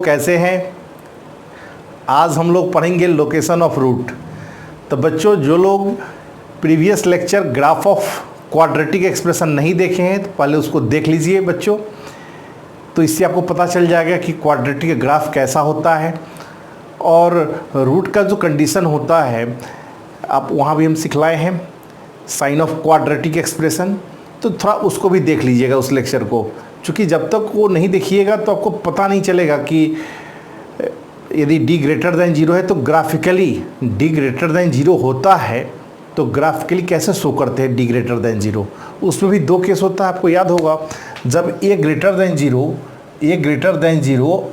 कैसे हैं। आज हम लोग पढ़ेंगे लोकेशन ऑफ रूट। तो बच्चों, जो लोग previous lecture graph of quadratic expression नहीं देखे हैं तो पहले उसको देख लीजिए बच्चों। तो इससे आपको पता चल जाएगा कि क्वाड्रेटिक ग्राफ कैसा होता है और रूट का जो कंडीशन होता है आप वहाँ भी हम सिखलाए हैं साइन ऑफ क्वाड्रेटिक एक्सप्रेशन। तो थोड़ा उसको भी देख लीजिएगा उस लेक्चर को, क्योंकि जब तक वो नहीं देखिएगा तो आपको पता नहीं चलेगा कि यदि d ग्रेटर दैन 0 है तो ग्राफिकली d ग्रेटर दैन 0 होता है तो ग्राफिकली कैसे शो करते हैं d ग्रेटर दैन 0। उसमें भी दो केस होता है, आपको याद होगा। जब a ग्रेटर दैन 0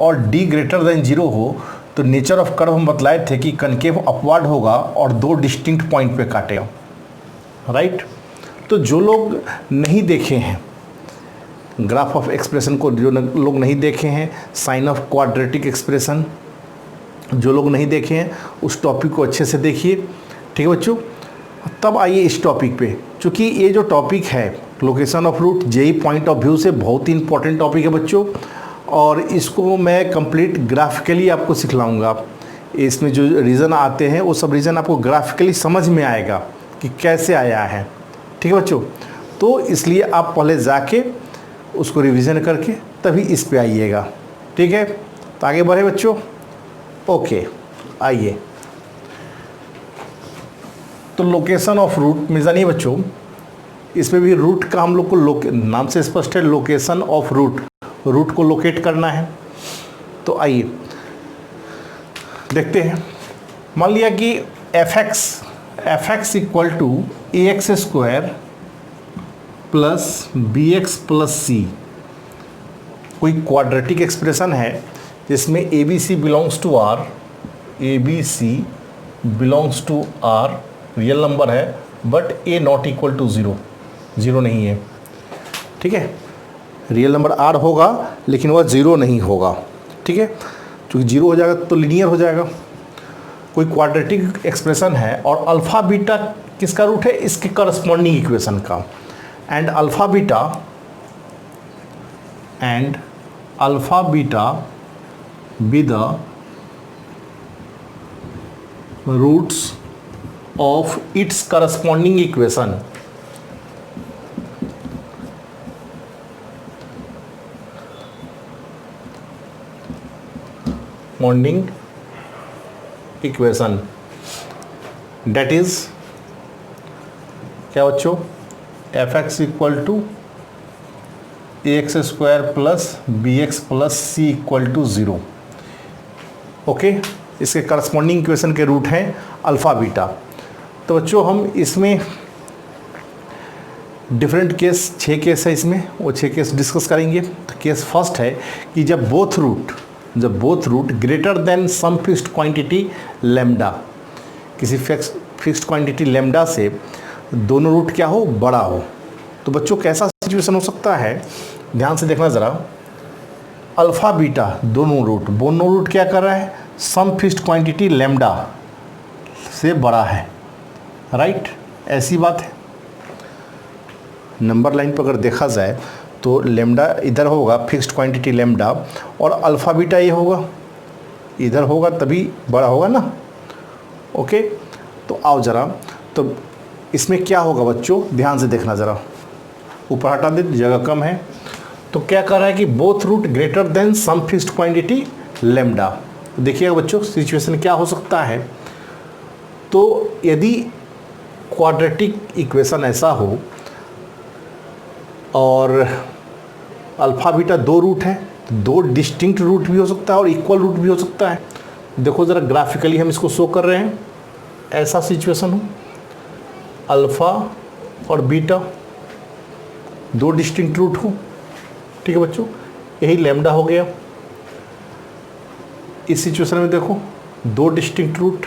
और d ग्रेटर दैन 0 हो तो नेचर ऑफ कर्व हम बतलाए थे कि कनकेव अपवर्ड होगा और दो डिस्टिंक्ट पॉइंट पे काटेगा, राइट। तो जो लोग नहीं देखे हैं ग्राफ ऑफ एक्सप्रेशन को, जो लोग नहीं देखे हैं साइन ऑफ क्वाड्रेटिक एक्सप्रेशन, जो लोग नहीं देखे हैं उस टॉपिक को अच्छे से देखिए, ठीक है बच्चों। तब आइए इस टॉपिक पे, क्योंकि ये जो टॉपिक है location of root JEE point of view से बहुत ही इंपॉर्टेंट टॉपिक है बच्चों, और इसको मैं कंप्लीट ग्राफिकली आपको सिखलाऊंगा। इसमें जो रीज़न आते हैं वो सब रीज़न आपको ग्राफिकली समझ में आएगा कि कैसे आया है, ठीक है बच्चों। तो इसलिए आप पहले जाके उसको रिवीजन करके तभी इस पे आइएगा, ठीक है। तो आगे बढ़े बच्चों, ओके। आइए, तो लोकेशन ऑफ रूट में जानिए बच्चों, इसमें भी रूट का हम लोग को नाम से स्पष्ट है, लोकेशन ऑफ रूट को लोकेट करना है। तो आइए देखते हैं। मान लिया कि f x equal to a x square plus b x plus c कोई क्वाड्रेटिक एक्सप्रेशन है जिसमें a b c belongs to R, a b c belongs to R real number है, but a not equal to zero नहीं है, ठीक है। Real number are होगा लेकिन वह ज़ीरो नहीं होगा, ठीक है, क्योंकि ज़ीरो हो जाएगा तो लीनियर हो जाएगा। कोई क्वाड्रेटिक एक्सप्रेशन है और अल्फ़ा बीटा किसका रूट है, इसके करस्पॉन्डिंग इक्वेशन का, and alpha beta be the roots of its corresponding equation. Corresponding equation, that is क्या बच्चों, f x equal to a x square plus b x plus c equal to 0, okay. इसके corresponding equation के root हैं alpha beta. तो बच्चों हम इसमें different case, 6 case है इसमें, वो 6 केस डिस्कस करेंगे। तो केस फर्स्ट है कि जब both root greater than some fixed quantity lambda, किसी फिक्स्ड क्वांटिटी लेमडा से दोनों रूट क्या हो, बड़ा हो। तो बच्चों कैसा सिचुएशन हो सकता है, ध्यान से देखना ज़रा। अल्फ़ा बीटा दोनों रूट क्या कर रहा है, सम फिक्स्ड क्वांटिटी लेमडा से बड़ा है, राइट। ऐसी बात है। नंबर लाइन पर अगर देखा जाए तो लेमडा इधर होगा, फिक्स्ड क्वांटिटी लेमडा, और अल्फ़ा बीटा ये होगा, इधर होगा, तभी बड़ा होगा ना, ओके। तो आओ ज़रा, तो इसमें क्या होगा बच्चों, ध्यान से देखना ज़रा। ऊपर हटा दे, जगह कम है। तो क्या कर रहा है कि both root greater than some fixed quantity lambda. देखिएगा बच्चों सिचुएशन क्या हो सकता है। तो यदि क्वाड्रेटिक इक्वेशन ऐसा हो और अल्फ़ा बीटा दो रूट है, तो दो डिस्टिंक्ट रूट भी हो सकता है और इक्वल रूट भी हो सकता है। देखो ज़रा ग्राफिकली हम इसको शो कर रहे हैं, ऐसा सिचुएशन हो, अल्फ़ा और बीटा दो डिस्टिंक्ट रूट हो, ठीक है बच्चों, यही लेमडा हो गया। इस सिचुएशन में देखो दो डिस्टिंक्ट रूट,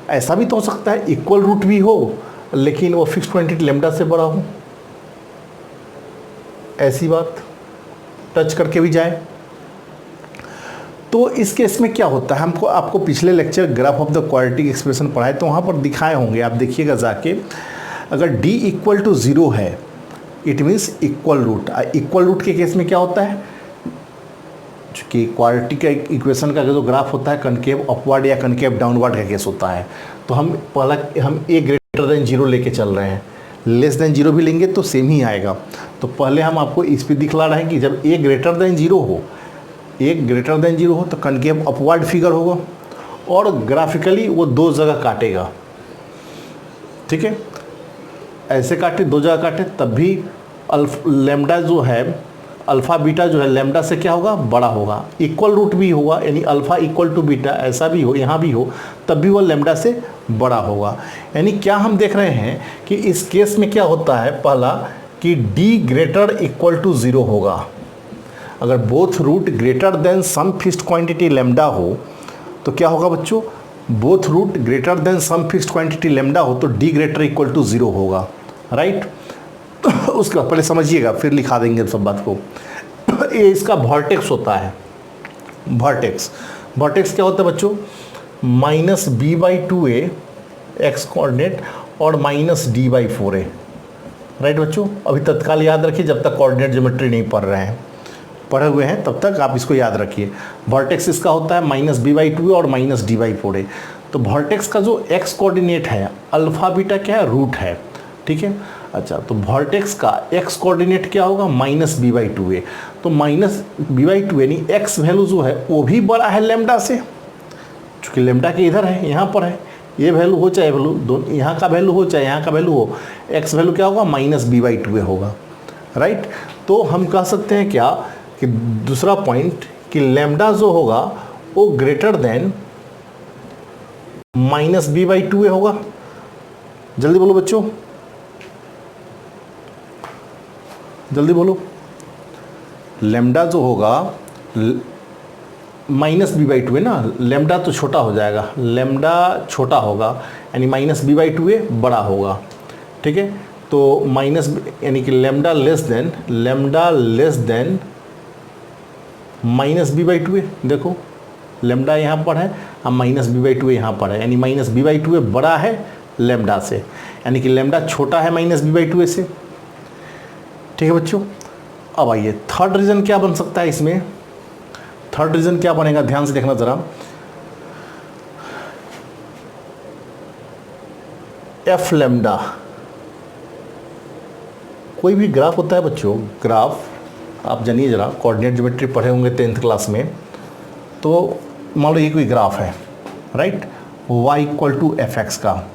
ऐसा भी तो हो सकता है इक्वल रूट भी हो लेकिन वो फिक्स्ड क्वांटिटी लेमडा से बड़ा हो, ऐसी बात टच करके भी जाए। तो इस केस में क्या होता है, आपको पिछले lecture graph of the quadratic expression पढ़ाए तो वहाँ पर दिखाए होंगे, आप देखिएगा जाके। अगर d इक्वल टू 0 है it means equal root. Equal root के केस में क्या होता है, चूँकि क्वाड्रेटिक का इक्वेशन का जो ग्राफ होता है कनकेव अपवर्ड या कनकेव डाउनवर्ड का केस होता है, तो हम ए ग्रेटर देन जीरो लेके चल रहे हैं, लेस देन जीरो भी लेंगे तो सेम ही आएगा। तो पहले हम आपको इस पर दिखला रहे हैं कि जब ए ग्रेटर देन जीरो हो, ए ग्रेटर देन जीरो हो तो कनकेव अपवर्ड फिगर होगा और ग्राफिकली वो दो जगह काटेगा, ठीक है, ऐसे काटे, दो जगह काटे, तब भी लेमडा जो है, अल्फ़ा बीटा जो है लेमडा से क्या होगा, बड़ा होगा। इक्वल रूट भी होगा, यानी अल्फ़ा इक्वल टू बीटा ऐसा भी हो, यहाँ भी हो, तब भी वो लेमडा से बड़ा होगा। यानी क्या हम देख रहे हैं कि इस केस में क्या होता है, पहला कि D greater equal to zero होगा। अगर both root greater than some fixed quantity lambda हो तो क्या होगा बच्चों, both root greater than some fixed quantity lambda हो तो D greater equal to zero होगा, राइट। उसके बाद पहले समझिएगा फिर लिखा देंगे सब बात को। ये इसका वर्टेक्स होता है, वर्टेक्स क्या होता है बच्चों, minus B by two a x coordinate और minus D by four a, right बच्चों। अभी तत्काल याद रखिए, जब तक कोऑर्डिनेट ज्योमेट्री नहीं पढ़ रहे हैं, पढ़े हुए हैं तब तक आप इसको याद रखिए। वर्टेक्स इसका होता है minus B by two a और माइनस डी बाई फोर ए। तो वर्टेक्स का जो एक्स कोऑर्डिनेट है अल्फ़ा बीटा क्या है, रूट है, ठीक है। अच्छा, तो वर्टेक्स का एक्स कोऑर्डिनेट क्या होगा, माइनस बी बाई टू ए। तो माइनस बी बाई टू यानी एक्स वैल्यू जो है वो भी बड़ा है लेमडा से, चूँकि लेमडा के इधर है, यहाँ पर है, ये वैल्यू हो चाहे वैल्यू दोनों, यहाँ का वैल्यू हो चाहे यहाँ का वैल्यू हो, एक्स वैल्यू क्या होगा, minus B by two a होगा, राइट। तो हम कह सकते हैं क्या कि दूसरा पॉइंट कि लेमडा जो होगा वो greater than minus B by two a होगा। जल्दी बोलो बच्चों, जल्दी बोलो। लेमडा जो होगा माइनस बी बाई टू है ना, लेमडा तो छोटा हो जाएगा, लेमडा छोटा होगा यानी minus B by two a बड़ा होगा, ठीक है। तो माइनस यानी कि lambda less than minus B by two a. देखो लेमडा यहाँ पर है, अब minus B by two a यहाँ पर है, यानी minus B by two a बड़ा है लेमडा से, यानी कि लेमडा छोटा है minus B by two a से, ठीक है बच्चों। अब आइए थर्ड रीज़न क्या बन सकता है इसमें, थर्ड रीज़न क्या बनेगा, ध्यान से देखना ज़रा। एफ लेमडा, कोई भी ग्राफ होता है बच्चों, ग्राफ आप जानिए ज़रा, कोऑर्डिनेट ज्योमेट्री पढ़े होंगे 10th क्लास में। तो मान लो ये कोई ग्राफ है, right, y equal to f x का,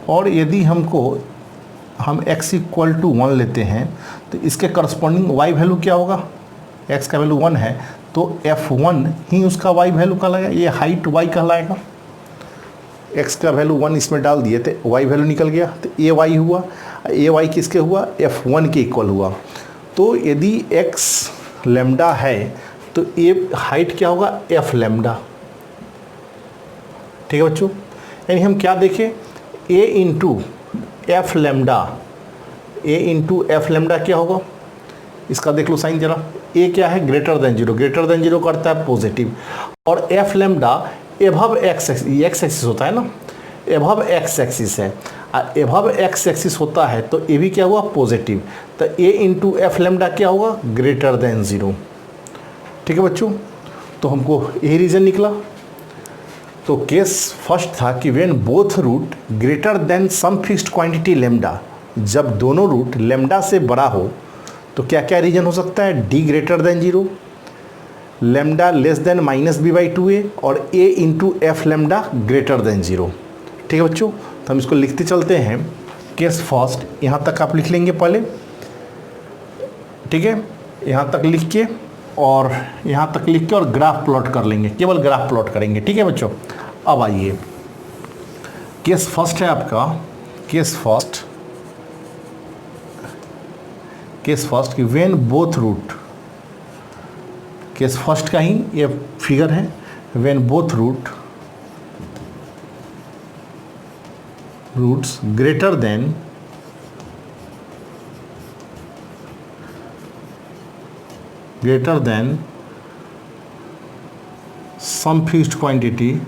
और यदि हम x इक्वल टू 1 लेते हैं तो इसके करस्पॉन्डिंग y वैल्यू क्या होगा, x का वैल्यू 1 है तो f1 ही उसका y वैल्यू कहलाएगा, ये हाइट y कहलाएगा। x का वैल्यू 1 इसमें डाल दिए तो y वैल्यू निकल गया, तो ए वाई हुआ, ए वाई किसके हुआ, f1 के इक्वल हुआ। तो यदि x लेमडा है तो ए हाइट क्या होगा, f लेमडा, ठीक है बच्चों। यानी हम क्या देखें, a into F lambda, A into F lambda क्या होगा, इसका देख लो साइन जरा। ए क्या है, ग्रेटर देन जीरो करता है पॉजिटिव, और F lambda above x axis होता है ना, एभव एक्स एक्सिस है, एभव एक्स एक्सिस होता है तो ए भी क्या हुआ, पॉजिटिव। तो ए इंटू एफ लेमडा क्या होगा, ग्रेटर देन जीरो, ठीक है बच्चों। तो हमको यही रीज़न निकला। तो केस फर्स्ट था कि when both root greater than some fixed quantity lambda, जब दोनों रूट लेमडा से बड़ा हो तो क्या क्या रीजन हो सकता है, D greater than zero, lambda less than minus B by two a, और a into F lambda greater than zero, ठीक है बच्चों। तो हम इसको लिखते चलते हैं। केस फर्स्ट यहाँ तक आप लिख लेंगे पहले, ठीक है, यहाँ तक लिख के और यहाँ तक लिख के और ग्राफ प्लॉट कर लेंगे, केवल ग्राफ प्लॉट करेंगे, ठीक है बच्चों। अब आइए केस फर्स्ट है आपका, केस फर्स्ट कि when both root, case first का ही ये फिगर है, when both roots greater than some fixed quantity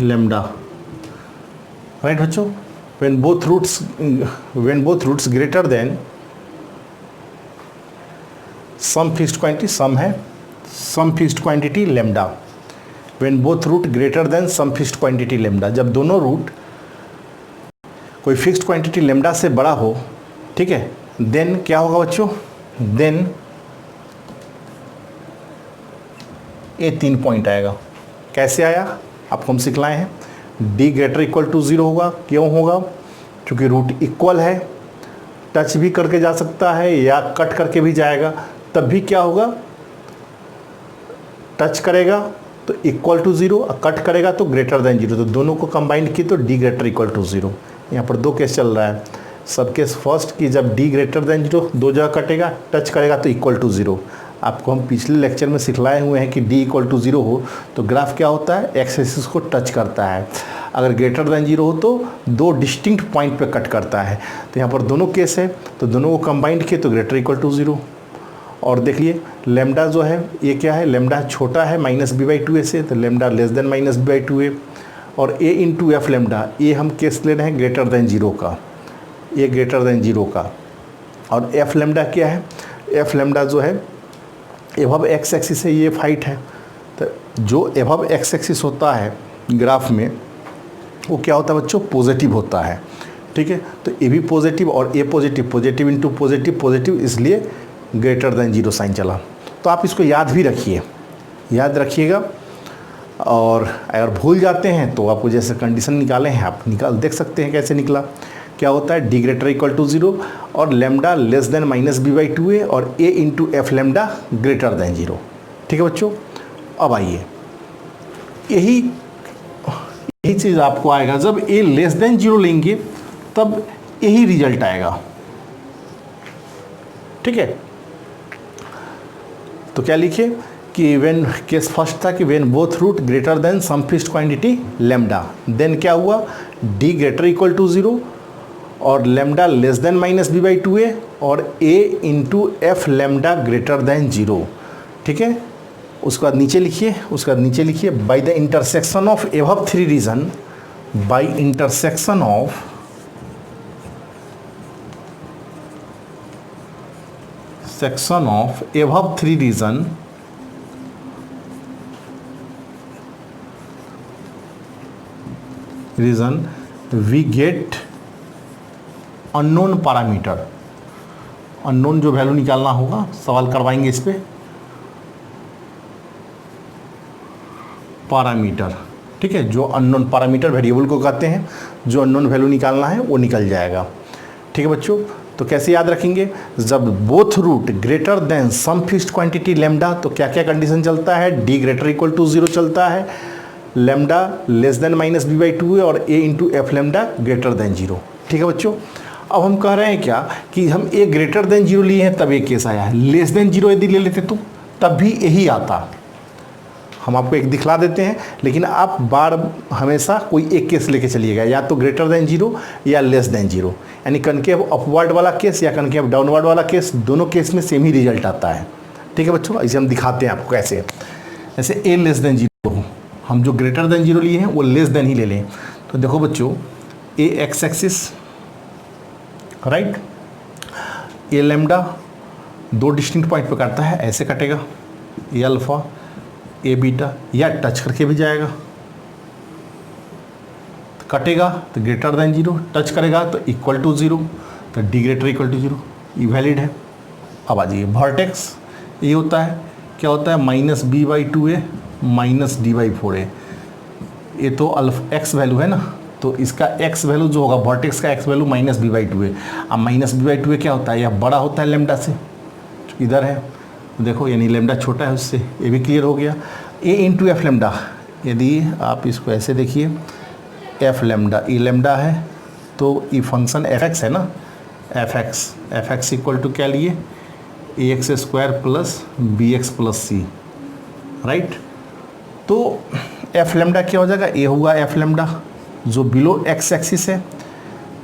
lambda, right बच्चों। when both roots greater than some fixed quantity, some है some fixed quantity lambda, when both root greater than some fixed quantity lambda, जब दोनों root कोई fixed quantity lambda से बड़ा हो, ठीक है, देन क्या होगा बच्चों, देन ये 3 पॉइंट आएगा। कैसे आया आपको हम सिखलाए हैं, डी ग्रेटर इक्वल टू 0 होगा। क्यों होगा, क्योंकि रूट इक्वल है, टच भी करके जा सकता है या कट करके भी जाएगा, तब भी क्या होगा, टच करेगा तो इक्वल टू 0 और कट करेगा तो ग्रेटर देन 0, तो दोनों को कंबाइंड की तो डी ग्रेटर इक्वल टू 0। यहाँ पर 2 केस चल रहा है। सब केस फर्स्ट की जब डी ग्रेटर देन 0 2 जगह कटेगा, टच करेगा तो इक्वल टू 0। आपको हम पिछले लेक्चर में सिखलाए हुए हैं कि डी इक्वल टू 0 हो तो ग्राफ क्या होता है, एक्स एक्सिस को टच करता है। अगर ग्रेटर देन 0 हो तो 2 डिस्टिंक्ट पॉइंट पे कट करता है। तो यहाँ पर दोनों केस है, तो दोनों को कंबाइंड किए तो ग्रेटर इक्वल टू 0। और देखिए लेमडा जो है ये क्या है, लेमडा छोटा है -b/2a से, तो लेमडा लेस देन -b/2a। और a इंटू एफ लेमडा, ये हम केस ले रहे हैं ग्रेटर देन 0 का, ये ग्रेटर देन 0 का। और एफ लेमडा क्या है, एफ लेमडा जो है एबव एक्स एक्सिस से ये फाइट है, तो जो एबव एक्स एक्सिस होता है ग्राफ में वो क्या होता है बच्चों, पॉजिटिव होता है, ठीक है। तो ए भी पॉजिटिव और a positive, positive into positive positive, इसलिए ग्रेटर देन 0 साइन चला। तो आप इसको याद भी रखिए, याद रखिएगा। और अगर भूल जाते हैं तो आपको जैसे कंडीशन निकाले हैं आप निकाल देख सकते हैं कैसे निकला। क्या होता है, डी ग्रेटर इक्वल टू 0 और लेमडा लेस देन -b/2a और a into F lambda greater than 0, ठीक है बच्चों। अब आइए, यही चीज़ आपको आएगा जब a लेस देन 0 लेंगे तब यही रिजल्ट आएगा, ठीक है। तो क्या लिखे कि व्हेन केस फर्स्ट था कि when both root greater than some fixed quantity lambda, then क्या हुआ, डी ग्रेटर इक्वल टू 0 और लेमडा लेस देन -b/2a और a into F lambda greater than 0, ठीक है। उसके बाद नीचे लिखिए, by the intersection of above 3 region, by intersection of above 3 region we get unknown parameter. Unknown जो वैल्यू निकालना होगा, सवाल करवाएंगे इस पे, पैरामीटर, ठीक है। जो अननोन पैरामीटर वेरिएबल को कहते हैं, जो अननोन वैल्यू निकालना है वो निकल जाएगा, ठीक है बच्चों। तो कैसे याद रखेंगे, जब both root greater than some fixed quantity lambda, तो क्या क्या कंडीशन चलता है, डी ग्रेटर इक्वल टू 0 चलता है, लेमडा लेस देन -b/2a और a into F lambda greater than 0, ठीक है बच्चों। अब हम कह रहे हैं क्या कि हम a ग्रेटर देन 0 लिए हैं तब एक केस आया है, लेस देन 0 यदि ले लेते तो तब भी यही आता। हम आपको एक दिखला देते हैं, लेकिन आप बार हमेशा कोई एक केस लेके चलिएगा, या तो ग्रेटर देन 0 या लेस देन 0, यानी कनकेव अपवर्ड वाला केस या कनकेव डाउनवर्ड वाला केस, दोनों केस में सेम ही रिजल्ट आता है, ठीक है बच्चों। इसे हम दिखाते हैं आपको कैसे, जैसे a लेस देन 0, हम जो ग्रेटर देन 0 लिए हैं वो लेस देन ही ले लें। तो देखो बच्चों, a x axis, right, a lambda 2 distinct point पे काटता है, ऐसे कटेगा, a अल्फ़ा a बीटा, या टच करके भी जाएगा, तो कटेगा तो ग्रेटर देन 0, टच करेगा तो इक्वल टू 0, तो डी ग्रेटर इक्वल टू 0, ये वैलिड है। अब आ जाइए, वर्टेक्स ये होता है, क्या होता है, -b/2a -d/4a, ये तो अल्फा एक्स वैल्यू है ना, तो इसका एक्स वैल्यू जो होगा, वर्टेक्स का एक्स वैल्यू -b/2a। अब -b/2a क्या होता है, यह बड़ा होता है लेमडा से, इधर है देखो, यानी लेमडा छोटा है उससे, ये भी क्लियर हो गया। a इंटू एफ लेमडा, यदि आप इसको ऐसे देखिए, एफ लेमडा, ई लेमडा है तो ई फंक्शन एफ एक्स है ना, एफ एक्स इक्वल टू क्या लिए, ax² प्लस bx प्लस सी, राइट। तो एफ लेमडा क्या हो जाएगा, ए होगा एफ लेमडा जो बिलो एक्स एक्सिस है,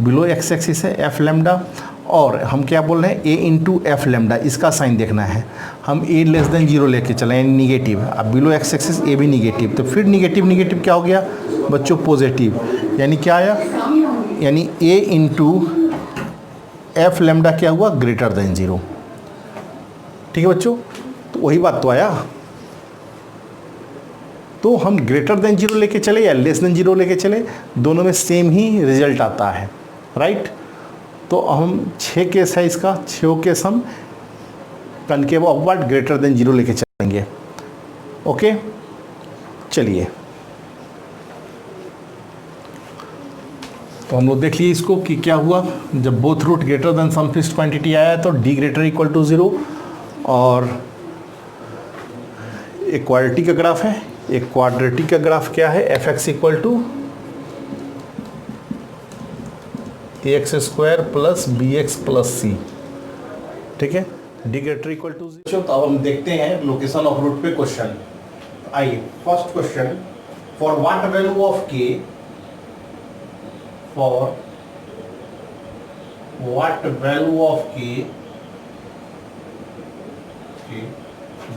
बिलो एक्स एक्सिस है एफ लेमडा, और हम क्या बोल रहे हैं, a इंटू एफ लेमडा, इसका साइन देखना है। हम a लेस देन 0 लेके चले, यानी निगेटिव, अब बिलो एक्स एक्सिस a भी निगेटिव, तो फिर निगेटिव क्या हो गया बच्चों, पॉजिटिव, यानी क्या आया, यानी a इंटू एफ लेमडा क्या हुआ, ग्रेटर देन 0। ठीक है बच्चों, तो वही बात तो आया। तो हम ग्रेटर देन 0 लेके चले या लेस देन 0 लेके चले, दोनों में सेम ही रिजल्ट आता है, राइट। तो हम 6 केस है इसका, 6 केस हम कनकेव अपवर्ड ग्रेटर देन 0 लेके चलेंगे। ओके, चलिए तो हम लोग देख लिए इसको कि क्या हुआ जब both root greater than some fixed quantity आया तो डी ग्रेटर इक्वल टू 0। और एक क्वाड्रेटिक का ग्राफ है, एक क्वाड्रेटिक का ग्राफ क्या है, f x equal to a x square plus b x plus c. ठीक है, डी ग्रेटर इक्वल टू 0। तो अब हम देखते हैं लोकेशन ऑफ रूट पे क्वेश्चन। आइए, first question, for what value of k, for what value of k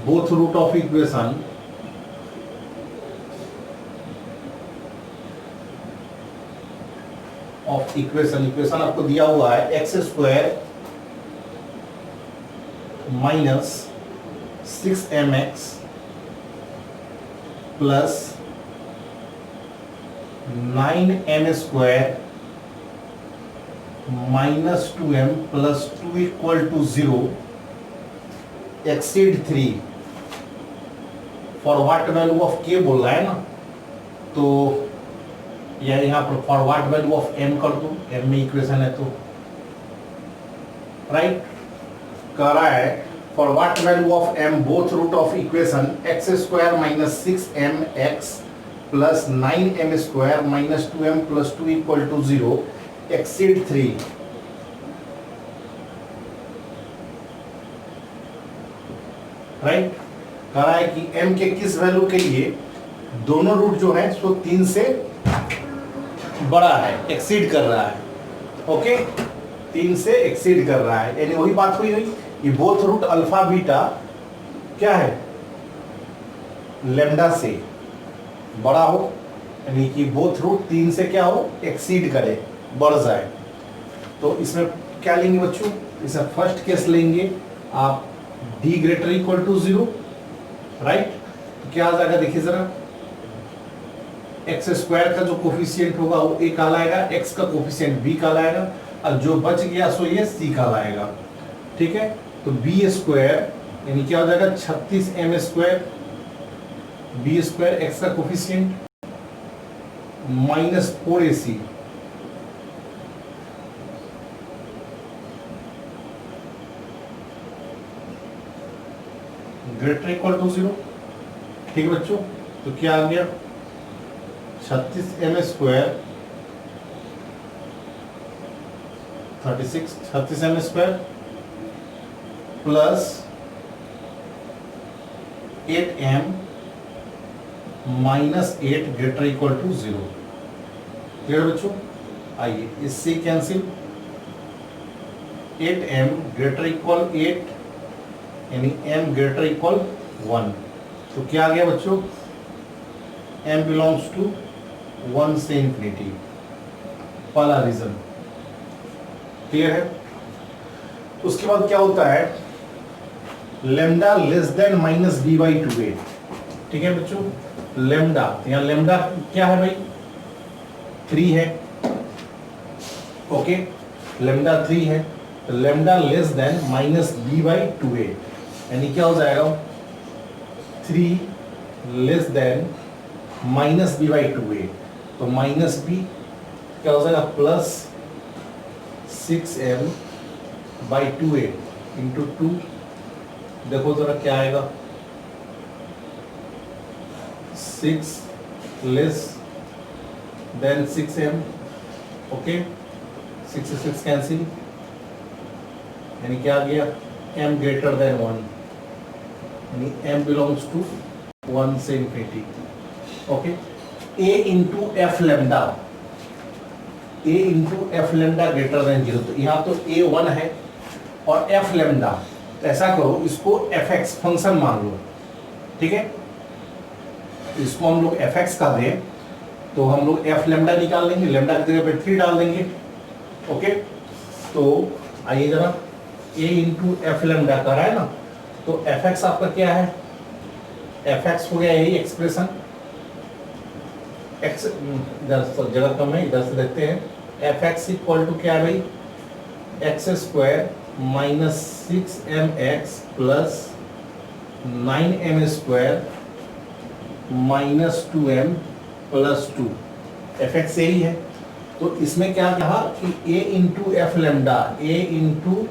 both root of equation of equation आपको दिया हुआ है x square minus 6mx plus 9m square minus 2m plus 2 equal to 0 exceed 3 for what value of k बोल रहा है ना, तो या यहाँ पर for what value of m कर दो, m में इक्वेशन है तो राइट। कह रहा है for what value of m both root of equation x square minus 6mx plus 9m square minus 2m plus 2 equal to 0 exceed 3। Right, कह रहा है कि m के किस वैल्यू के लिए दोनों रूट जो है सो 3 से बड़ा है, एक्सीड कर रहा है। ओके, 3 से एक्सीड कर रहा है, यानी वही बात हुई कि बोथ रूट अल्फा बीटा क्या है, लेमडा से बड़ा हो, यानी कि बोथ रूट 3 से क्या हो, एक्सीड करे, बढ़ जाए। तो इसमें क्या लेंगे बच्चों, इसमें फर्स्ट केस लेंगे आप d greater equal to 0, right. तो क्या आ जाएगा देखिए जरा, एक्स स्क्वायर का जो कोफिशिएंट होगा वो a कहलाएगा, x का कोफिशिएंट b कहलाएगा, और जो बच गया सो ये c कहलाएगा। ठीक है, तो b स्क्वायर यानी क्या हो जाएगा 36m square, b square x का coefficient minus 4ac greater equal to 0। ठीक है बच्चों, तो क्या आ गया 36m square 36m square plus 8m minus 8 greater equal to 0। Clear बच्चों, आइए इससे कैंसिल, 8m ग्रेटर इक्वल 8 यानी m ग्रेटर इक्वल 1। तो क्या आ गया बच्चों, m बिलोंग्स टू 1 से इंफिनिटी, पहला रीजन। क्लियर है। उसके बाद क्या होता है, lambda less than minus b by 2a। ठीक है बच्चों, लेमडा, यहाँ लेमडा क्या है भाई, 3 है। ओके, लेमडा 3 है, तो lambda less than minus b by 2a, यानी क्या हो जाएगा 3 less than minus b by 2a, तो माइनस b क्या हो जाएगा plus 6m by 2a into 2। देखो जरा क्या आएगा, 6 लेस देन 6m। ओके, 6 से 6 कैंसिल, यानी क्या आ गया m ग्रेटर देन 1, यानी m बिलोंग्स टू 1 से infinity. Okay, a into F lambda, a into F lambda greater than 0। तो यहाँ तो a 1 है और f लेमडा, तो ऐसा करो इसको fx फंक्शन मान लो। ठीक है, इसको हम लोग fx का दें तो हम लोग एफ लेमडा निकाल लेंगे, लेमडा की जगह पे 3 डाल देंगे। ओके, तो आइए जरा, a इंटू एफ लेमडा कर रहा है ना, तो एफ एक्स आपका क्या है, एफ एक्स हो गया यही एक्सप्रेशन, एक्स इधर जगह कम है, इधर से देखते हैं, एफ एक्स इक्वल टू क्या है भाई, x square minus 6mx plus 9m square minus 2m plus 2, F x यही है। तो इसमें क्या कहा कि a into F lambda, a into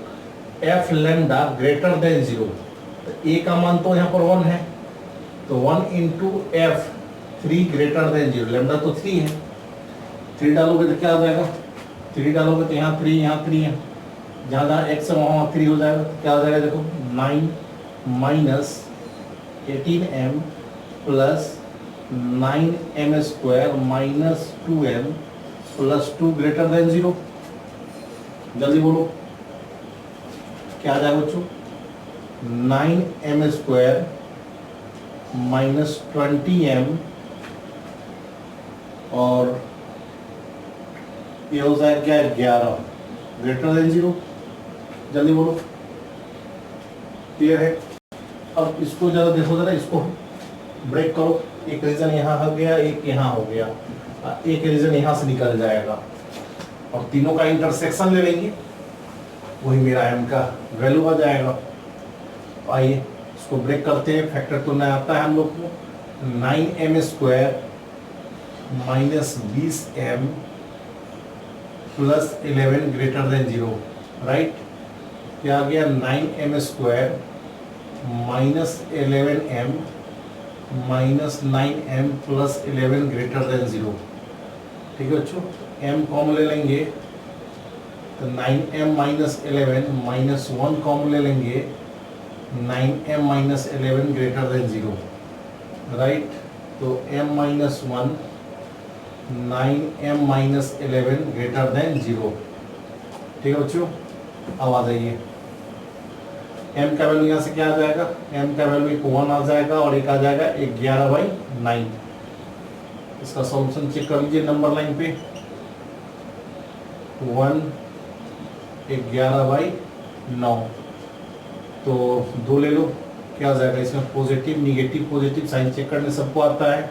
F lambda greater than 0, तो a का मान तो यहाँ पर 1 है, तो 1 into F 3 greater than 0, lambda तो 3 है, 3 डालोगे तो क्या हो जाएगा, 3 डालोगे तो यहाँ 3 यहाँ 3 है, जहाँ जहाँ x है वहाँ 3 हो जाएगा, तो क्या हो जाएगा देखो 9 minus 18m plus 9m square minus 2m plus 2 greater than 0, जल्दी बोलो क्या आ जाएगा बच्चों, 9m स्क्वायर माइनस 20m और ये हो जाएगा क्या 11 ग्रेटर देन 0, जल्दी बोलो क्लियर है। अब इसको जरा देखो, जरा इसको ब्रेक करो, एक रीजन यहाँ हो गया, एक यहाँ हो गया, एक रीजन यहाँ से निकल जाएगा और तीनों का इंटरसेक्शन ले लेंगे, वही मेरा m का वैल्यू आ जाएगा। आइए इसको ब्रेक करते हैं, फैक्टर तो नहीं आता है हम लोग को, 9m square minus 20m plus 11 greater than 0, right, क्या आ गया 9m square minus 11m minus 9m plus 11 greater than 0, ठीक है बच्चों, m कॉमन ले लेंगे तो 9m माइनस 11 माइनस 1 कॉमन ले लेंगे, 9m minus 11 greater than 0, right, तो m minus 1 9m minus 11 greater than 0, ठीक है बच्चों। अब आ जाइए, m का वैल्यू यहाँ से क्या आ जाएगा, m का वैल्यू 1 आ जाएगा और एक आ जाएगा 11/9। इसका सॉल्यूशन चेक कर लीजिए नंबर लाइन पे, 1 11/9, तो 2 ले लो, क्या आ जाएगा इसमें positive negative positive sign check करने सबको आता है,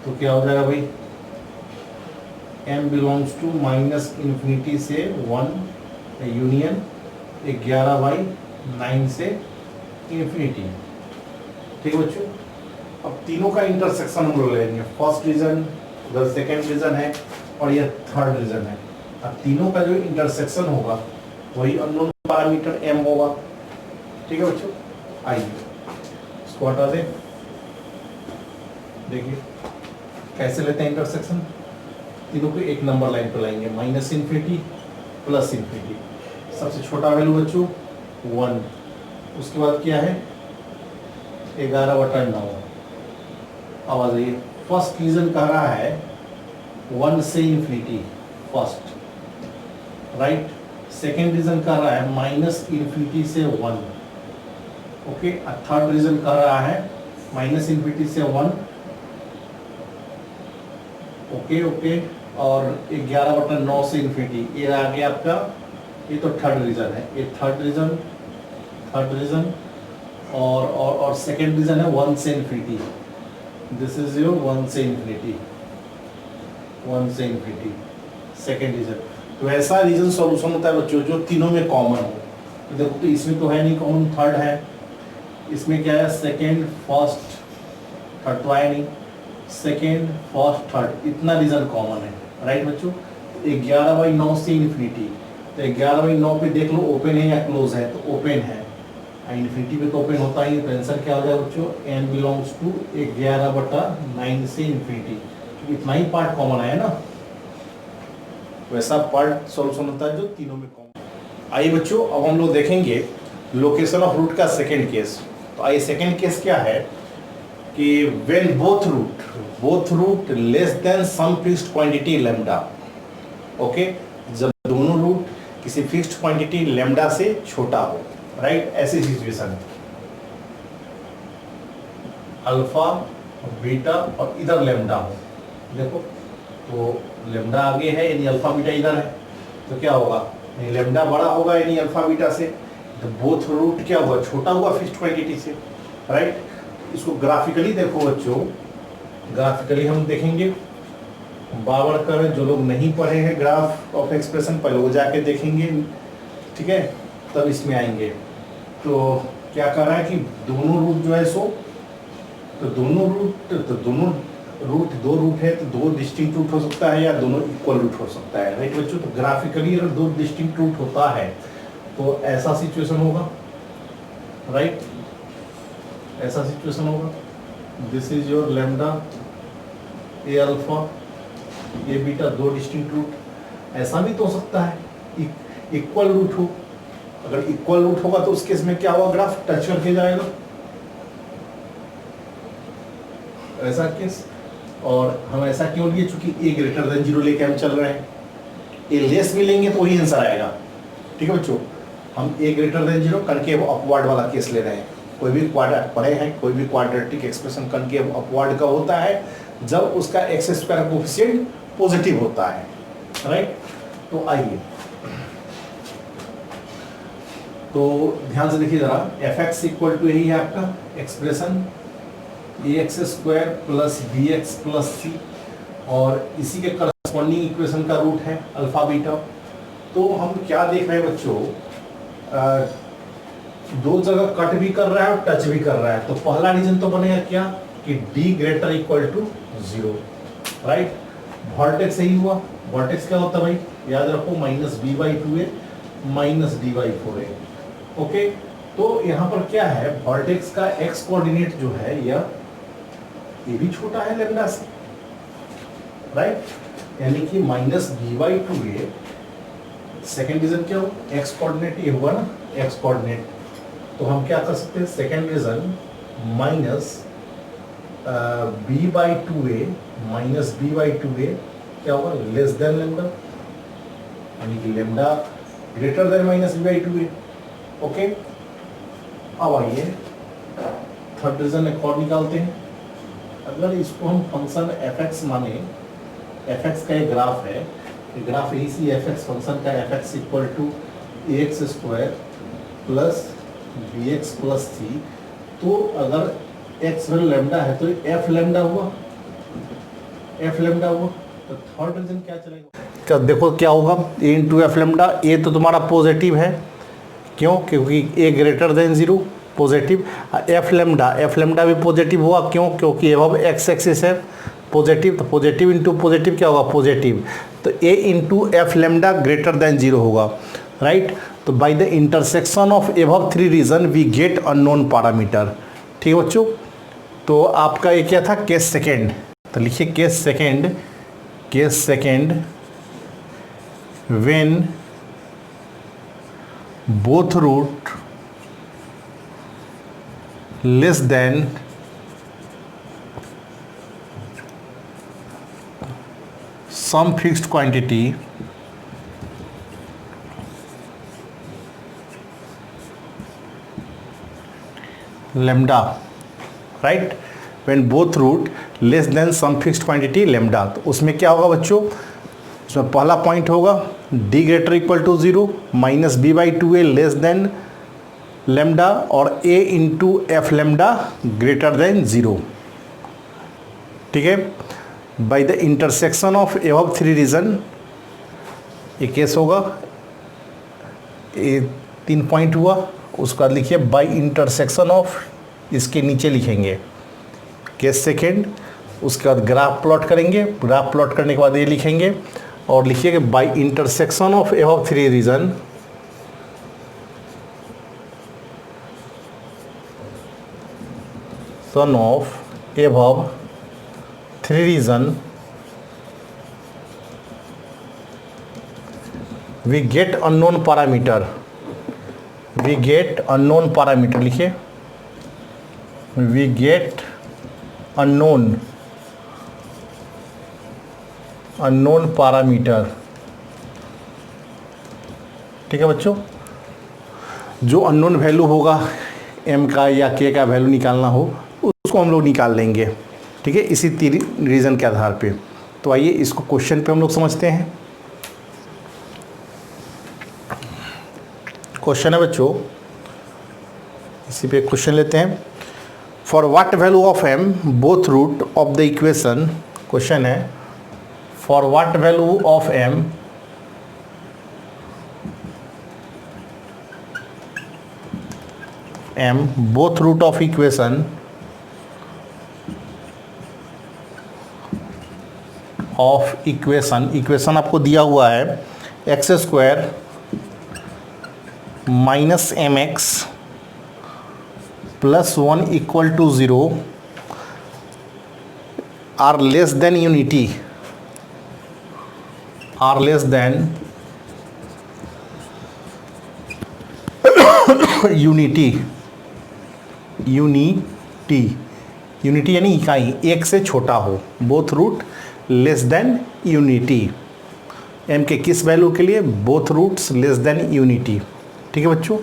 तो क्या हो जाएगा भाई, m belongs to minus infinity से 1 यूनियन 11/9 से इन्फिनिटी, ठीक है बच्चों। अब तीनों का इंटरसेक्शन हम लोग लेंगे, फर्स्ट रीजन उधर सेकेंड रीजन है और यह थर्ड रीजन है, अब तीनों का जो इंटरसेक्शन होगा वही अननोन पैरामीटर m होगा, ठीक है बच्चों। आइए इसको हटा दें, देखिए कैसे लेते हैं इंटरसेक्शन, तीनों को एक नंबर लाइन पर लाएंगे, माइनस इन्फिनिटी प्लस इन्फिनिटी, सबसे छोटा वैल्यू बच्चों 1, उसके बाद क्या है 11/9। अब आ जाइए, फर्स्ट रीजन कह रहा है 1 से infinity first, right, second region कह रहा है माइनस इन्फिनिटी से 1, ओके, थर्ड रीजन कह रहा है माइनस इन्फिनिटी से 1, ओके ओके, और 11/9 से इन्फिनिटी, ये आ गया आपका, ये तो थर्ड रीजन है, ये थर्ड रीजन और सेकेंड रीजन है 1 से इन्फिनिटी, दिस इज योर 1 से इन्फिनिटी सेकेंड रीजन। तो ऐसा रीजन सॉल्यूशन होता है बच्चों जो तीनों में कॉमन हो, तो देखो तो इसमें तो है नहीं कॉमन, थर्ड है, इसमें क्या है सेकेंड फर्स्ट थर्ड तो आया नहीं, सेकेंड फर्स्ट थर्ड इतना रीजन कॉमन है, राइट बच्चों। 11/9 से इन्फिनिटी, तो 11/9 पे देख लो ओपन है या क्लोज है, तो ओपन है, इन्फिनिटी पे तो ओपन होता ही है, तो आंसर क्या हो जाएगा बच्चों, n बिलोंग्स टू 11/9 से इन्फिनिटी, क्योंकि इतना ही पार्ट कॉमन है ना, वैसा पार्ट सॉल्यूशन होता है जो तीनों में कॉमन। आइए बच्चों अब हम लोग देखेंगे लोकेशन ऑफ रूट का सेकेंड केस। तो आइए सेकेंड केस क्या है कि when both root less than some fixed quantity lambda, okay, जब दोनों रूट किसी फिक्स्ड क्वांटिटी लैम्डा से छोटा हो, राइट, ऐसी सिचुएशन है, अल्फा बीटा और इधर लैम्डा हो, देखो तो लेमडा आगे है यानी अल्फा बीटा इधर है, तो क्या होगा, लेमडा बड़ा होगा यानी अल्फा बीटा से, तो बोथ रूट क्या हुआ, छोटा हुआ फिक्स्ड क्वांटिटी से, राइट। इसको ग्राफिकली देखो बच्चों, ग्राफिकली हम देखेंगे, बावर करें, जो लोग नहीं पढ़े हैं ग्राफ ऑफ एक्सप्रेशन पहले वो जाके देखेंगे, ठीक है, तब इसमें आएंगे। तो क्या कर रहा है कि दोनों रूट जो है सो, तो दोनों रूट दो रूट है तो दो डिस्टिंक्ट रूट हो सकता है या दोनों इक्वल रूट हो सकता है, राइट बच्चों। तो ग्राफिकली अगर दो डिस्टिंक्ट रूट होता है तो ऐसा सिचुएशन होगा, राइट, ऐसा सिचुएशन होगा, this is your lambda, A alpha, A beta, दो डिस्टिंक्ट रूट। ऐसा भी तो हो सकता है इक्वल रूट हो, अगर इक्वल रूट होगा तो उस केस में क्या होगा, ग्राफ टच करके जाएगा, ऐसा केस। और हम ऐसा क्यों लिए, चूंकि ए ग्रेटर देन 0 लेके हम चल रहे हैं, ए लेस भी लेंगे तो वही आंसर आएगा, ठीक है बच्चों। हम ए ग्रेटर देन 0 कनकेव अपवर्ड वाला केस ले रहे हैं। कोई भी पढ़े हैं, कोई भी क्वाड्रेटिक एक्सप्रेशन कनकेव अपवर्ड का होता है जब उसका एक्स स्क्वायर कोएफिशिएंट पॉजिटिव होता है, राइट। तो आइए, तो ध्यान से देखिए जरा, एफ एक्स इक्वल टू यही है आपका expression a x square plus b x plus c, और इसी के करस्पॉन्डिंग इक्वेशन का रूट है अल्फा बीटा। तो हम क्या देख रहे हैं बच्चों, दो जगह कट भी कर रहा है और टच भी कर रहा है, तो पहला रीजन तो बनेगा क्या कि D greater equal to 0, right. Vertex यही हुआ, वर्टेक्स क्या होता है भाई, याद रखो, minus B by 2a minus D by 4a, okay. तो यहाँ पर क्या है, वर्टेक्स का एक्स कोऑर्डिनेट जो है ये भी छोटा है लेमडा से, राइट, यानी कि minus B by 2a, second region क्या हो, एक्स कोऑर्डिनेट ये हुआ ना, एक्स कोऑर्डिनेट। तो हम क्या कर सकते हैं, second region minus B by 2a minus B by 2a क्या होगा, लेस देन लेमडा, यानी कि lambda greater than minus B by 2a, okay. अब आइए थर्ड रीजन एक और निकालते हैं। अगर इसको हम फंक्शन एफ एक्स माने, एफ एक्स का एक ग्राफ है, ग्राफ इसी एफ एक्स फंक्शन का f x equal to a x square plus b x plus c, तो अगर एक्स वैल्यू लेमडा है तो एफ लेमडा हुआ, एफ लेमडा हुआ, तो थर्ड रीजन क्या चलेगा, क्या देखो क्या होगा, a into F lambda. A तो तुम्हारा पॉजिटिव है, क्यों, क्योंकि a greater than 0 positive, f lambda भी पॉजिटिव हुआ, क्यों, क्योंकि अब एक्स एक्सिस है पॉजिटिव, तो पॉजिटिव इंटू पॉजिटिव क्या होगा, पॉजिटिव, तो a into F lambda greater than 0 होगा, राइट। तो by the intersection of above 3 region we get unknown parameter, ठीक है बच्चों। तो आपका ये क्या था, केस सेकेंड, तो लिखिए case second when both root less than some fixed quantity lambda, right, when both root less than some fixed quantity lambda। तो उसमें क्या होगा बच्चों, उसमें पहला पॉइंट होगा D greater equal to 0 minus B by 2a less than lambda, और a into F lambda greater than 0, ठीक है। By the intersection of above 3 region ये केस होगा, ये 3 पॉइंट हुआ, उसके बाद लिखिए बाय इंटरसेक्शन ऑफ, इसके नीचे लिखेंगे केस सेकेंड, उसके बाद ग्राफ प्लॉट करेंगे, ग्राफ प्लॉट करने के बाद ये लिखेंगे और लिखिए कि by intersection of above 3 region sum of above 3 region we get unknown parameter, we get unknown parameter, लिखिए वी गेट अननोन पैरामीटर, ठीक है बच्चों। जो अननोन वैल्यू होगा m का या k का वैल्यू निकालना हो उसको हम लोग निकाल लेंगे, ठीक है, इसी 3 रीज़न के आधार पे। तो आइए इसको क्वेश्चन पे हम लोग समझते हैं। क्वेश्चन है बच्चों, इसी पे क्वेश्चन लेते हैं। For what value of m both root of the equation, question है for what value of m both root of equation आपको दिया हुआ है x square minus M x plus 1 equal to 0 are less than unity, are less than unity, unity यानी इकाई, एक से छोटा हो। Both root less than unity, m के किस वैल्यू के लिए? Both roots less than unity. ठीक है बच्चों,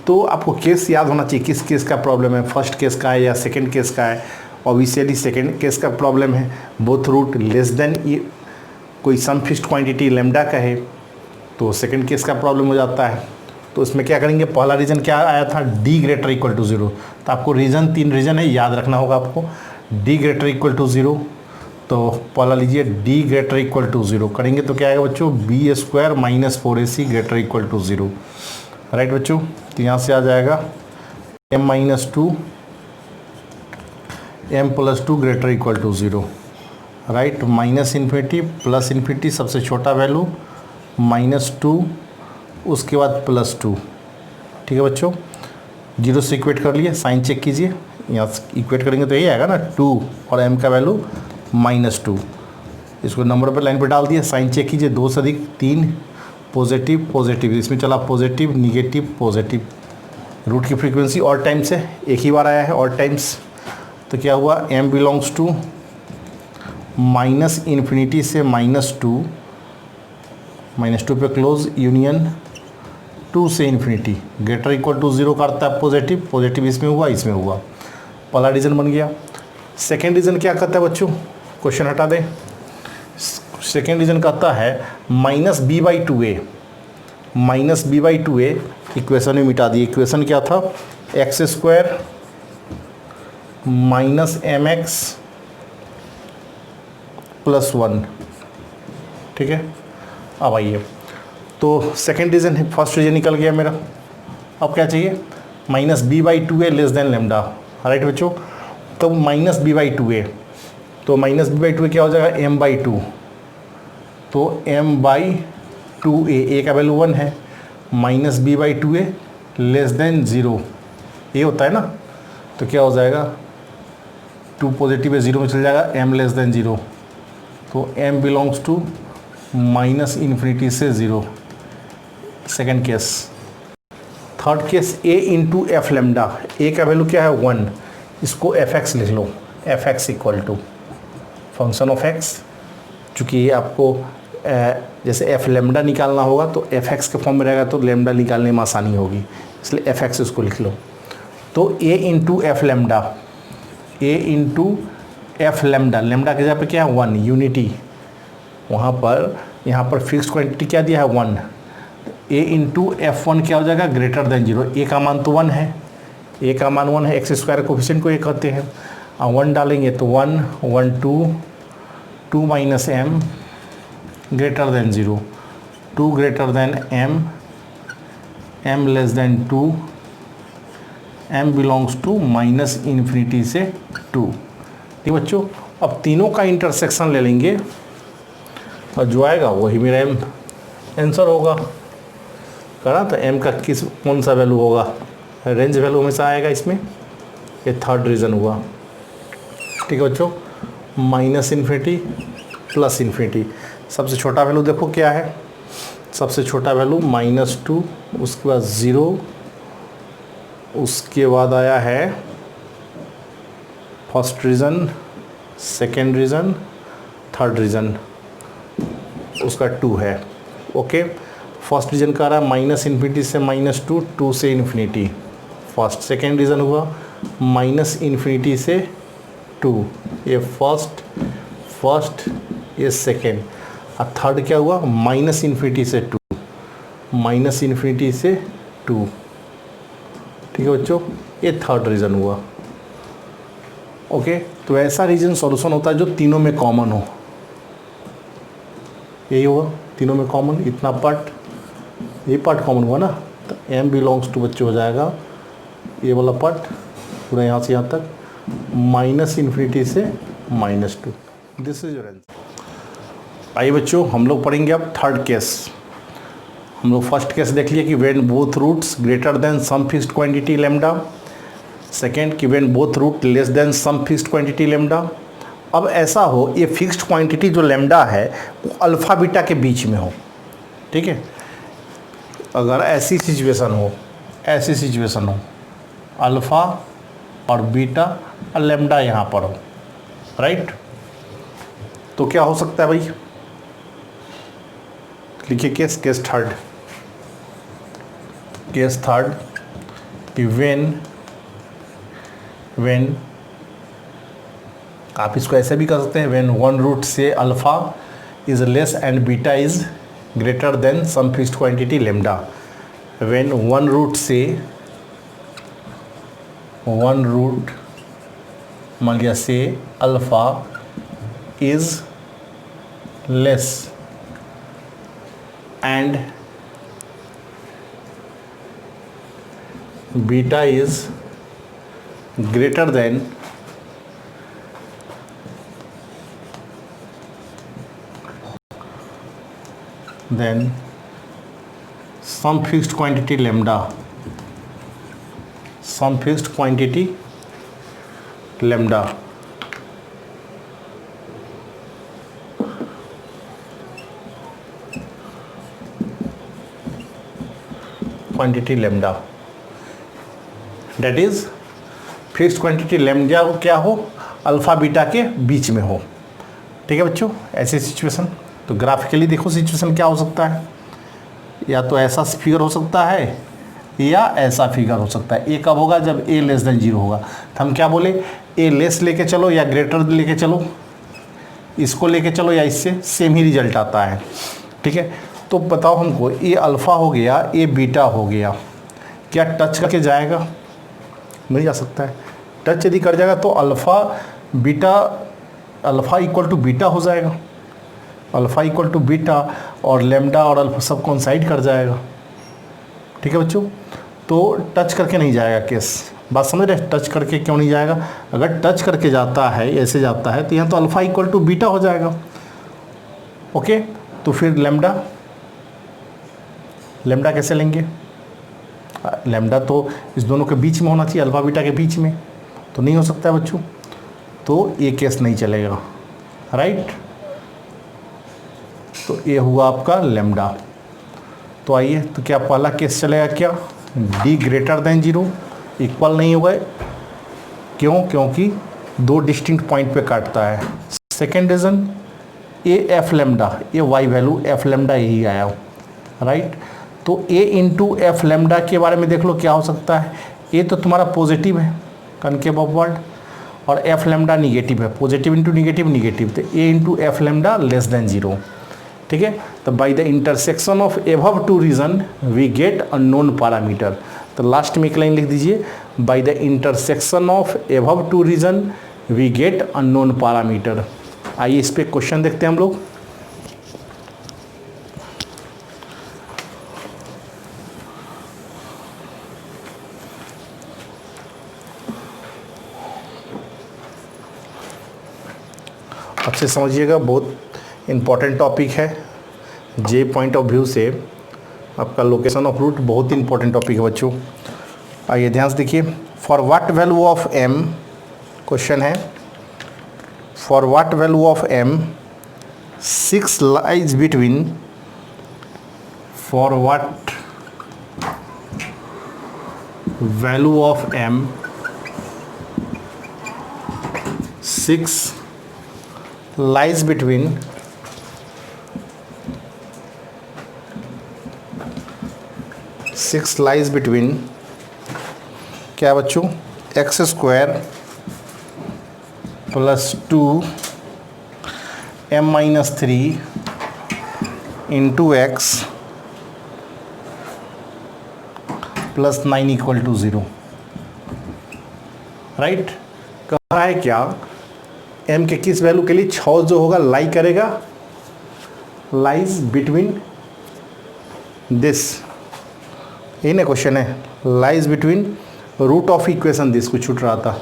तो आपको केस याद होना चाहिए, किस केस का प्रॉब्लम है, फर्स्ट केस का है या सेकंड केस का है। ऑब्वियसली सेकंड केस का प्रॉब्लम है, बोथ रूट लेस देन कोई सम फिक्स्ड क्वांटिटी लेमडा का है, तो सेकंड केस का प्रॉब्लम हो जाता है। तो इसमें क्या करेंगे, पहला रीजन क्या आया था? D greater equal to 0। तो आपको रीजन, 3 रीजन है, याद रखना होगा आपको। डी ग्रेटर इक्वल टू 0, तो पहला लीजिए डी ग्रेटर इक्वल टू 0 करेंगे तो क्या आएगा बच्चों? B square minus 4ac greater equal to 0। Right बच्चों, तो यहाँ से आ जाएगा m minus 2 m plus 2 greater equal to 0। Right, minus infinity plus infinity, सबसे छोटा वैल्यू -2, उसके बाद +2। ठीक है बच्चों, 0 से इक्वेट कर लिए, साइन चेक कीजिए, यहाँ से इक्वेट करेंगे तो यही आएगा ना 2 और m का वैल्यू -2। इसको नंबर पर लाइन पर डाल दिए, साइन चेक कीजिए, 2 से अधिक 3, पॉजिटिव पॉजिटिव, इसमें चला पॉजिटिव निगेटिव पॉजिटिव। रूट की फ्रीक्वेंसी ऑड टाइम्स है, एक ही बार आया है ऑड टाइम्स, तो क्या हुआ? m belongs to minus infinity से -2 पे क्लोज यूनियन 2 से इन्फिनिटी ग्रेटर इक्वल टू 0 करता है पॉजिटिव, पॉजिटिव इसमें हुआ, इसमें हुआ, पहला रीजन बन गया। सेकेंड रीजन क्या कहता है बच्चों? क्वेश्चन हटा दें। सेकेंड रीजन कहता है -b/2a, -b/2a इक्वेशन में मिटा दी। इक्वेशन क्या था? X square minus M x plus 1। ठीक है, अब आइए, तो सेकेंड रीजन है, फर्स्ट रीजन निकल गया मेरा। अब क्या चाहिए? -b/2a less than lambda. Right बच्चों, तो -b/2a, तो -b/2a क्या हो जाएगा? m/2, तो m/2a, a का वैल्यू 1 है, -b/2a लेस देन 0, ये होता है ना, तो क्या हो जाएगा? 2 पॉजिटिव है, 0 में चल जाएगा, m लेस देन 0, तो m belongs to minus infinity से 0। Second case. Third case a into F lambda, a का वैल्यू क्या है? 1, इसको fx लिख लो, fx equal to function of x, चूँकि ये आपको जैसे एफ लेमडा निकालना होगा तो fx के फॉर्म में रहेगा, तो लेमडा निकालने में आसानी होगी, इसलिए fx इसको लिख लो। तो a into F lambda, a into F lambda, lambda की जगह पे क्या है? 1, यूनिटी, वहाँ पर यहाँ पर फिक्स क्वांटिटी क्या दिया है? 1। a इंटू F1 क्या हो जाएगा? Greater than 0। a का मान तो 1 है, a का मान 1 है, एक्स स्क्वायर कोफिशिएंट को ये कहते हैं, 1 डालेंगे तो 1 1 2 minus m greater than 0, 2 greater than m less than 2, m belongs to minus infinity से 2। ठीक बच्चों, अब तीनों का इंटरसेक्शन ले लेंगे और जो आएगा वही मेरा आंसर होगा। करा तो m का कौन सा वैल्यू होगा? रेंज वैल्यू हमेशा आएगा इसमें, ये थर्ड रीजन हुआ। ठीक है बच्चों, माइनस इन्फिनिटी प्लस इन्फिनिटी, सबसे छोटा वैल्यू देखो क्या है? सबसे छोटा वैल्यू -2, उसके बाद 0, उसके बाद आया है first region, second region, third region, उसका 2 है। ओके, फर्स्ट रीजन का रहा माइनस इन्फिनिटी से -2, 2 से इन्फिनिटी फर्स्ट। सेकेंड रीजन हुआ माइनस इन्फिनिटी से 2, ये फर्स्ट, ये सेकेंड, और थर्ड क्या हुआ, माइनस इन्फिनिटी से 2, माइनस इन्फिनिटी से 2। ठीक है बच्चों, ये थर्ड रीज़न हुआ। ओके, तो ऐसा रीजन सॉल्यूशन होता है जो तीनों में कॉमन हो। यही होगा तीनों में कॉमन, इतना पार्ट, ये पार्ट कॉमन हुआ ना, तो m बिलोंग्स टू बच्चों हो जाएगा ये वाला पार्ट पूरा यहाँ से यहाँ तक, माइनस इन्फिनिटी से -2। This is your answer. आइए बच्चों, हम लोग पढ़ेंगे अब थर्ड केस। हम लोग फर्स्ट केस देख लिए कि when both roots greater than some fixed quantity lambda, second कि when both root less than some fixed quantity lambda. अब ऐसा हो ये फिक्स्ड क्वांटिटी जो लेमडा है वो अल्फ़ा बीटा के बीच में हो। ठीक है, अगर ऐसी सिचुएशन हो, ऐसी सिचुएशन हो, अल्फ़ा और बीटा और लेमडा यहाँ पर हो, राइट, तो क्या हो सकता है भाई, लिखिए case, case third, case third कि व्हेन आप इसको ऐसे भी कर सकते हैं, when one root say alpha is less and beta is greater than some fixed quantity lambda. When one root say, one root मान लिया say alpha is less and beta is greater than some fixed quantity lambda, some fixed quantity lambda, quantity lambda, that is fixed quantity lambda को क्या हो, alpha beta के बीच में हो। ठीक है बच्चों, ऐसी सिचुएशन, तो ग्राफिकली देखो सिचुएशन क्या हो सकता है, या तो ऐसा फिगर हो सकता है या ऐसा फिगर हो सकता है। ए कब होगा, जब ए लेस देन 0 होगा। तो हम क्या बोले, ए लेस लेके चलो या ग्रेटर लेके चलो, इसको लेके चलो या इससे, सेम ही रिजल्ट आता है। ठीक है, तो बताओ हमको, ए अल्फ़ा हो गया, ए बीटा हो गया, क्या टच करके जाएगा, नहीं जा सकता है। टच यदि कर जाएगा तो alpha beta, alpha equal to beta हो जाएगा, अल्फ़ा इक्वल टू बीटा, और लेमडा और अल्फ़ा सब कोइंसाइड कर जाएगा। ठीक है बच्चों, तो टच करके नहीं जाएगा केस, बात समझ रहे, टच करके क्यों नहीं जाएगा, अगर टच करके जाता है, ऐसे जाता है, तो यहाँ तो अल्फ़ा इक्वल टू बीटा हो जाएगा। ओके, तो फिर लेमडा, लेमडा कैसे लेंगे, लेमडा तो इस दोनों के बीच में होना चाहिए, अल्फ़ा बीटा के बीच में, तो नहीं हो सकता है बच्चों, तो ये केस नहीं चलेगा, राइट। तो ये हुआ आपका लेमडा। तो आइए, तो क्या पहला केस चलेगा, क्या डी ग्रेटर देन 0 इक्वल नहीं होगा, क्यों, क्योंकि दो डिस्टिंक्ट पॉइंट पे काटता है। Second reason, A F lambda, ये वाई वैल्यू एफ लेमडा यही आया, राइट। तो a इंटू एफ लेमडा के बारे में देख लो क्या हो सकता है, a तो तुम्हारा पॉजिटिव है, कनकेव अपवर्ड, और एफ लेमडा निगेटिव है, पॉजिटिव इंटू निगेटिव निगेटिव, तो a into F lambda less than 0। ठीक है, तो by the intersection of above two region we get unknown parameter. तो लास्ट में एक लाइन लिख दीजिए, by the intersection of above two region we get unknown parameter. आइए इस पर क्वेश्चन देखते हैं हम लोग। अच्छे समझिएगा, बहुत इम्पॉर्टेंट टॉपिक है, जे पॉइंट ऑफ व्यू से आपका लोकेशन ऑफ रूट बहुत इंपॉर्टेंट टॉपिक है बच्चों। आइए ध्यान से देखिए, for what value of m, question है, for what value of m 6 lies between, for what value of m 6 lies between क्या बच्चों, x² + 2 m-3 into X plus 9 equal to 0, right. कह रहा है क्या, m के किस वैल्यू के लिए 6 जो होगा लाई करेगा, लाइज बिटवीन दिस, यही ना क्वेश्चन है, lies between root of equation this, कुछ छूट रहा था,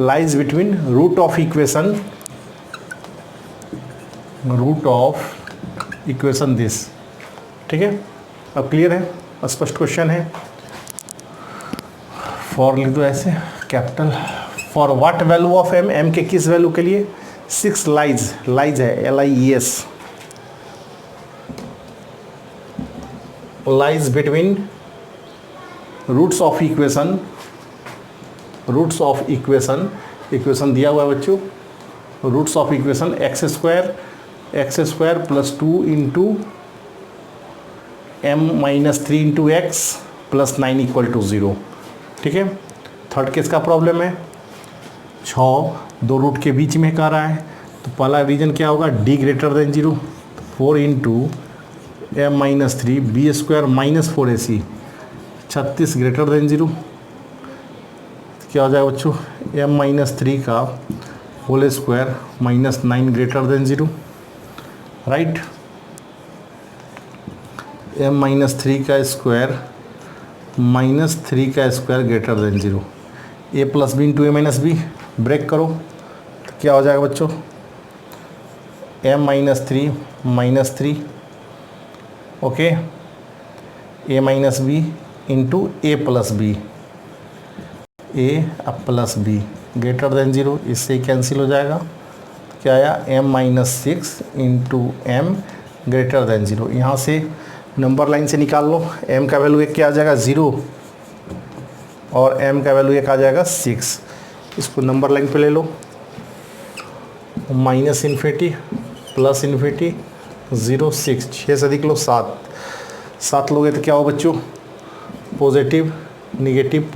lies between root of equation this, ठीक है। अब क्लियर है, स्पष्ट क्वेश्चन है। फॉर लिख दो ऐसे capital, for what value of m, m के किस वैल्यू के लिए, 6 लाइज है LIES, lies between roots of equation दिया हुआ है बच्चों, roots of equation x square plus 2 into m-3 into X plus 9 equal to 0, ठीक है। थर्ड केस का प्रॉब्लम है, 6 दो रूट के बीच में कह रहा है, तो पहला रीजन क्या होगा, d greater than 0, 4 into m-3 b square minus 4ac, 36 greater than 0, क्या हो जाएगा बच्चों, m-3 का whole square minus 9 greater than 0, right. m-3 का स्क्वायर माइनस 3 का square greater than 0, a plus B into a-b, break करो तो क्या हो जाएगा बच्चों, m-3 minus 3, okay, a-b into a plus B greater than 0, इससे कैंसिल हो जाएगा, तो क्या आया, m-6 into m greater than 0, यहाँ से नंबर लाइन से निकाल लो, m का वैल्यू एक क्या आ जाएगा 0 और m का वैल्यू एक आ जाएगा 6, इसको नंबर लाइन पे ले लो, माइनस इन्फिनिटी प्लस इन्फिनिटी 0 6, 6 से अधिक लो 7 लोगे तो क्या हो बच्चों, पॉजिटिव निगेटिव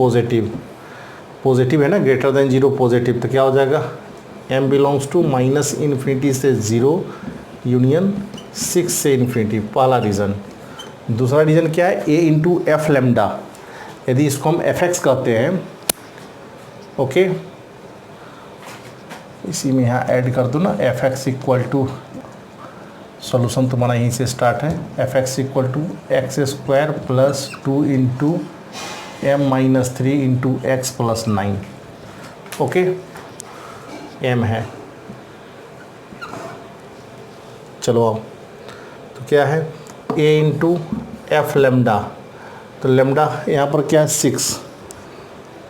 पॉजिटिव है ना, ग्रेटर देन 0 पॉजिटिव, तो क्या हो जाएगा, m belongs to minus infinity से 0 यूनियन 6 से इन्फिनिटी, पहला रीज़न। दूसरा रीज़न क्या है, a इंटू एफ लेमडा, यदि इसको हम fx कहते हैं, ओके, इसी में यहाँ ऐड कर दो ना, fx इक्वल टू, सॉल्यूशन तुम्हारा यहीं से स्टार्ट है, fx equal to X square plus 2 into m-3 into X plus 9, okay, m है, चलो आओ, तो क्या है, a इंटू एफ लेमडा, तो लेमडा यहाँ पर क्या है 6,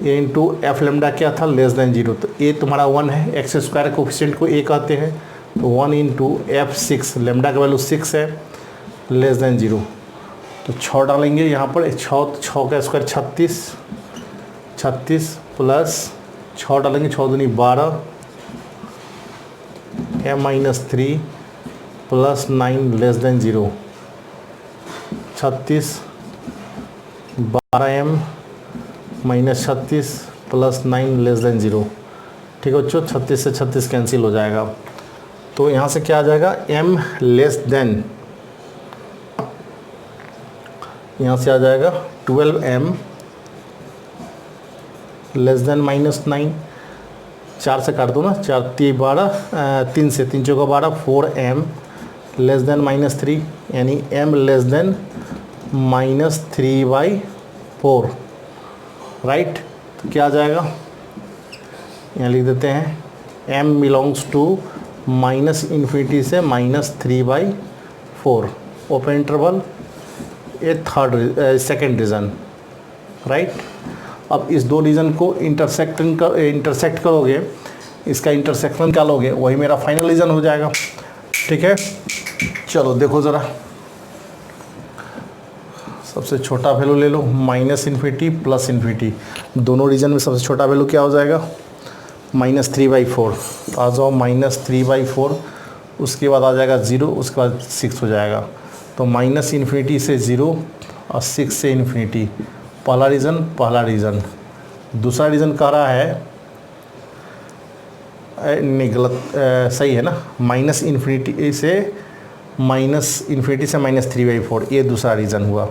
a इंटू एफ लेमडा क्या था, लेस देन 0, तो a तुम्हारा 1 है, एक्स स्क्वायर कोफिशिएंट को a कहते हैं, तो 1 इंटू f6, लेमडा का वैल्यू 6 है, लेस देन 0, तो 6 डालेंगे यहाँ पर, 6 का स्क्वायर 36 प्लस 6 डालेंगे, 6 दूनी 12, m-3 plus 9 less than 0, 36 12m minus 36 plus 9 less than 0, ठीक है बच्चों, 36 से 36 कैंसिल हो जाएगा, तो यहाँ से क्या आ जाएगा, m लेस देन, यहाँ से आ जाएगा 12m लेस देन माइनस 9, 4 से काट दो ना, 4 3 12, 3 से 3 चौका 12, 4m लेस देन माइनस 3, यानी m लेस देन -3/4, राइट। तो क्या आ जाएगा, यहाँ लिख देते हैं, m belongs to minus infinity से -3/4, ओपन इंटरवल, ये सेकेंड रीज़न, राइट। अब इस दो रीज़न को इंटरसेक्ट करोगे, इसका इंटरसेक्शन निकालोगे, वही मेरा फाइनल रीज़न हो जाएगा, ठीक है। चलो देखो ज़रा, सबसे छोटा वैल्यू ले लो, -इन्फिनिटी प्लस इन्फिनिटी, दोनों रीजन में सबसे छोटा वैल्यू क्या हो जाएगा, -3/4, आ जाओ, -3/4, उसके बाद आ जाएगा 0, उसके बाद 6 हो जाएगा, तो -इन्फिनिटी से 0 और 6 से इन्फिनिटी, पहला रीज़न। दूसरा रीज़न कह रहा है नहीं गलत, सही है ना, माइनस इन्फिनिटी से -3/4, ये दूसरा रीज़न हुआ,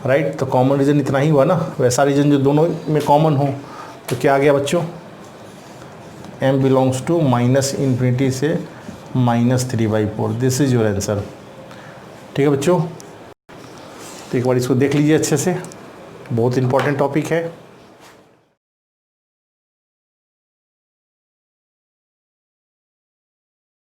राइट। तो कॉमन रीज़न इतना ही हुआ ना, वैसा रीज़न जो दोनों में कॉमन हो। तो क्या आ गया बच्चों, m बिलोंग्स टू -इन्फिनिटी से -3/4, दिस इज़ योर आंसर। ठीक है बच्चों, तो एक बार इसको देख लीजिए अच्छे से, बहुत इंपॉर्टेंट टॉपिक है।